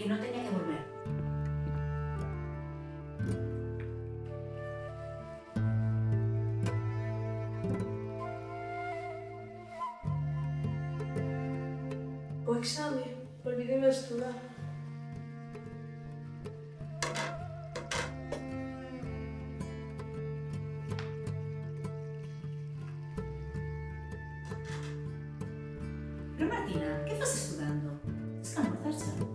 que no tenía que volver. O exame, olvidéme de estudar. Pero Martina, que fas estudando? Es que almorzar xa.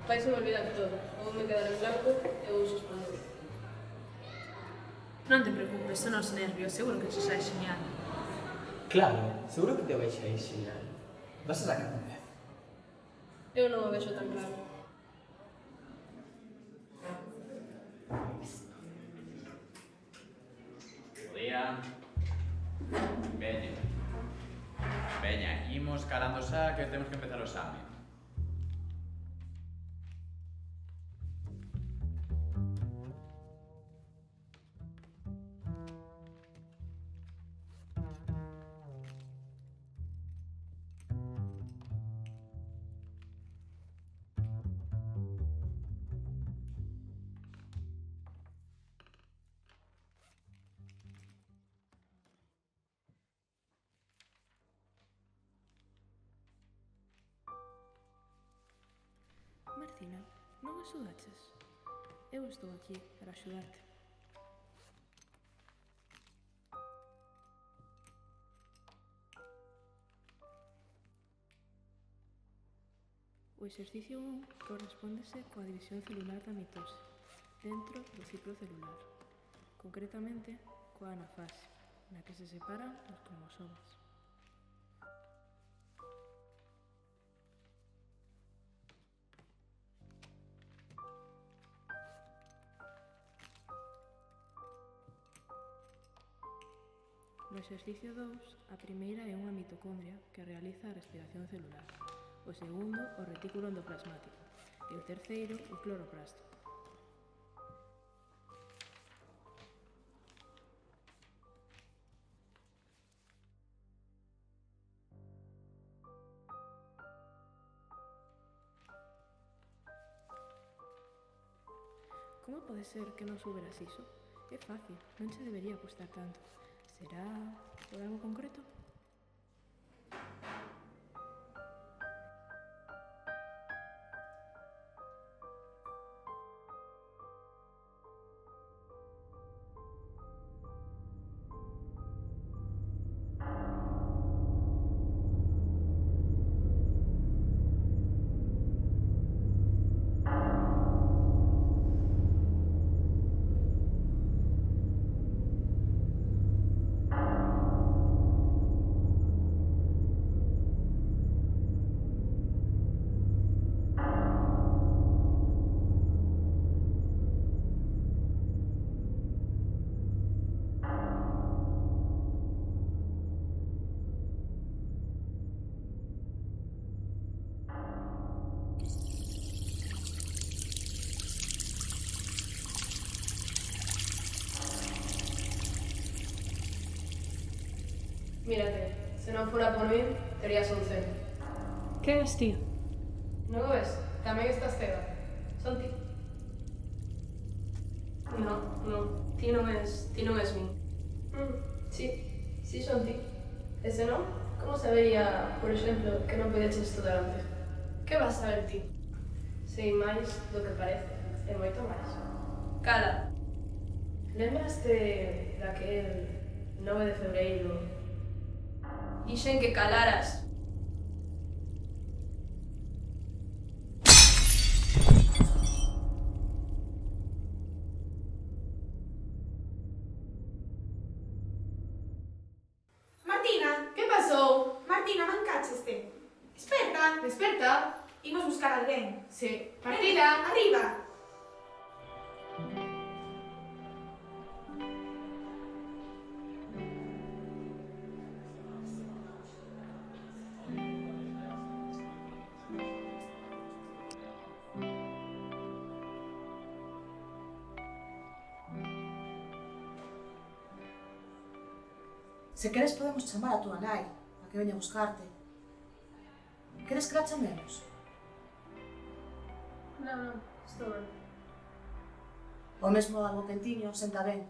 Vais a me olvidar todo. Vou me quedar en blanco e vou suspender. Non te preocupes, son os nervios, seguro que se sae genial. Claro, seguro que te vais a ir genial. Vas a sacar un 10. Eu non o vexo tan claro. Bo día. Veña. Veña, imos calando xa que temos que empezar o exame. Martina, non estudaches? Eu estou aquí para axudarte. O exercicio 1 correspóndese coa división celular da mitose dentro do ciclo celular, concretamente coa anafase, na que se separan os cromosomas. No exercicio 2, a primeira é unha mitocondria que realiza a respiración celular, o segundo o retículo endoplasmático e o terceiro o cloroplasto. Como pode ser que non souberas iso? É fácil, non che debería custar tanto. Será por algo concreto? Mírate, se non fora por mí, terías un cero. Que és, tío? Non o ves? Tamén estás cega. Son ti. No, ti non és min. Sí son ti. E se non, como sabería, por exemplo, que non podeches estudar antes? Que vas saber ti? Sei máis do que parece, e moito máis. Cala. Lembraste daquel 9 de febreiro? Dixen que calaras. Martina, mancachaste. Desperta. Desperta. Imos buscar a alguén. Sí. Martina. Arriba. Se queres podemos chamar a túa nai, a que veña a buscarte. Queres que la chamemos? Non, estou ben. O mesmo algo quentiño, senta ben.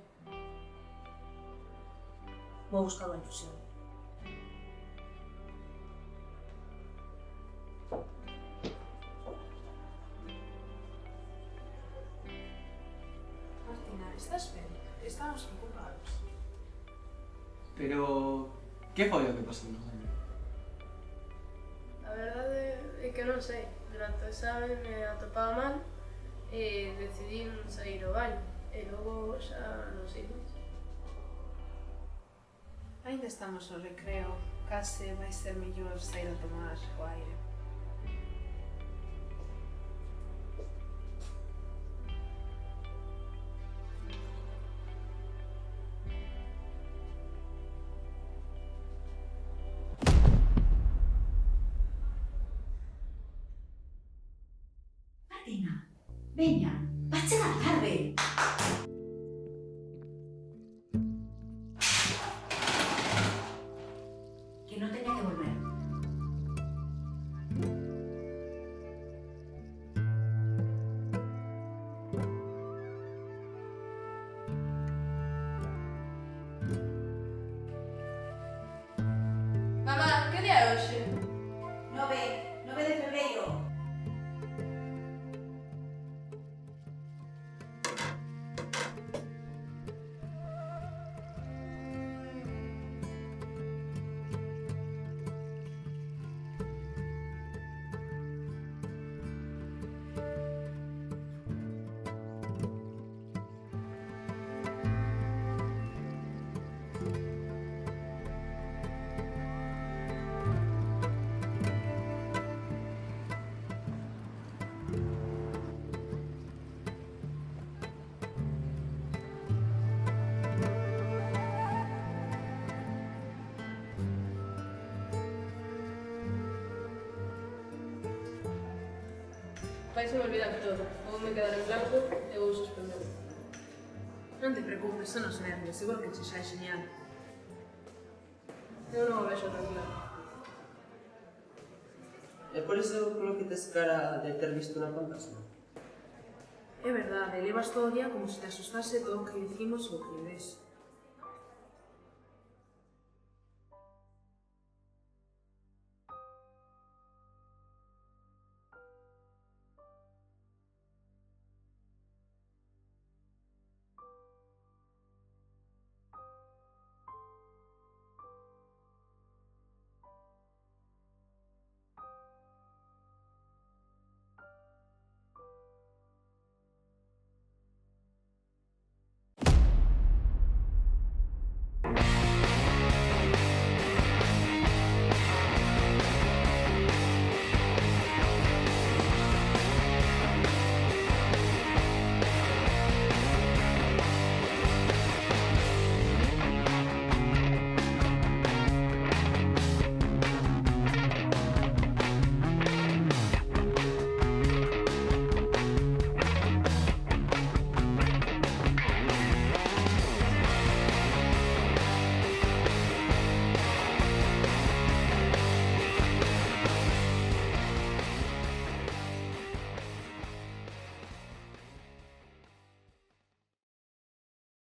Vou buscar unha infusión. Martina, estás ben? Estamos preocupados. Pero... que foi o que pasou no baño? A verdade é que non sei. Durante o exame me atopaba mal e decidín sair ao baño. E logo xa non sei máis. Ainda estamos no recreo. Case vai ser mellor sair a tomar o aire. Martina, veña, vas chegar tarde. Que non teña que volver. Mamá, que día é hoxe? 9 de febreiro. Vai se me olvidar todo. Vou me quedar en blanco e vou suspender. Non te preocupes, son os nervios. Seguro que che xa é genial. Eu non o vexo tan claro. É por iso polo que tes cara de ter visto unha fantasma? É verdade, levas todo o día como se te asustase todo o que dicimos ou o que ves.